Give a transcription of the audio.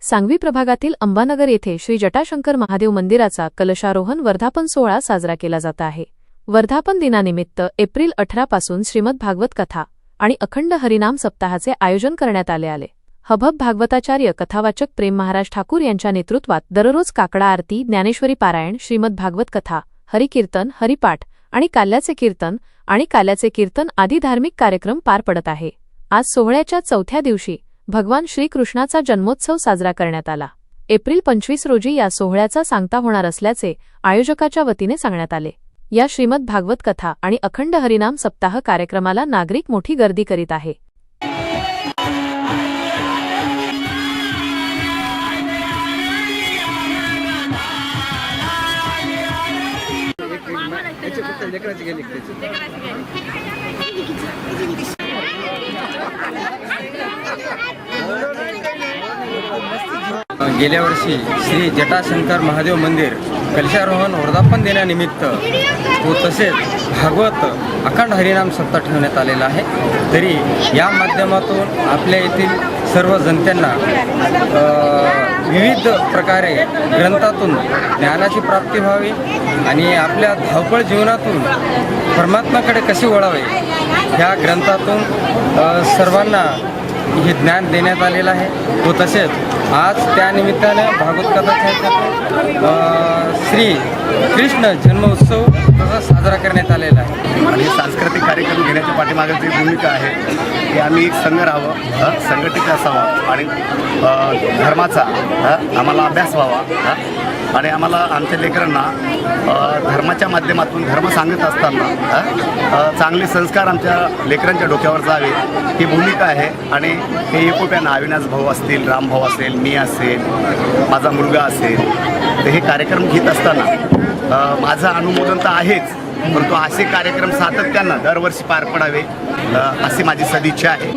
सांगवी प्रभागातील अंबानगर येथे श्री जटाशंकर महादेव मंदिराचा कलशारोहण वर्धापन सोहळा साजरा केला जात आहे। वर्धापन दिनानिमित्त एप्रिल 18 पासून श्रीमद भागवत कथा आणि अखंड हरिनाम सप्ताहाचे आयोजन करण्यात आले। हभब भागवताचार्य कथावाचक प्रेम महाराज ठाकूर यांच्या नेतृत्वात दररोज काकडा आरती, ज्ञानेश्वरी पारायण, श्रीमद भागवत कथा, हरिकीर्तन, हरिपाठ आणि काल्याचे कीर्तन आदी धार्मिक कार्यक्रम पार पडत आहे। आज सोहळ्याच्या चौथ्या दिवशी भगवान श्रीकृष्णाचा जन्मोत्सव साजरा करण्यात आला। एप्रिल 25 रोजी या सोहळ्याचा सांगता होणार असल्याचे आयोजकाच्या वतीने सांगण्यात आले। या श्रीमद भागवत कथा आणि अखंड हरिनाम सप्ताह कार्यक्रमाला नागरिक मोठी गर्दी करीत आहे। गेल्या वर्षी श्री जटाशंकर महादेव मंदिर कलशारोहण वर्धापन दिनानिमित्त व तसेच भागवत अखंड हरिनाम सप्ताह ठेवण्यात आलेला आहे। तरी या माध्यमातून आपल्या येथील सर्व जनतेंना विविध प्रकारे ग्रंथातून ज्ञानाची प्राप्ती व्हावी आणि आपल्या धावपळ जीवनातून परमात्म्याकडे कसे वळावे ह्या ग्रंथातून सर्वांना हे ज्ञान देण्यात आलेलं आहे। व तसेच आज त्यानिमित्तानं भागवत कथाच्या श्री कृष्ण जन्मोत्सव तसा साजरा करण्यात आलेला आहे। आणि सांस्कृतिक कार्यक्रम घेण्याच्या पाठीमागे जी भूमिका आहे की आम्ही एक संघ राहावं, संघटित असावं आणि धर्माचा आम्हाला अभ्यास व्हावा आणि आम्हाला आमच्या लेकरांना धर्माच्या माध्यमातून धर्म सांगत असताना चांगले संस्कार आमच्या लेकरांच्या डोक्यावर जावे ही भूमिका आहे। आणि हे एकोप्यानं अविनाश भाऊ असतील, राम भाऊ असेल, मी असेल, माझा मुलगा असेल, तर हे कार्यक्रम घेत असताना माझं अनुमोदन तर आहेच, परंतु असे कार्यक्रम सातत्यानं दरवर्षी पार पडावे अशी माझी सदिच्छा आहे।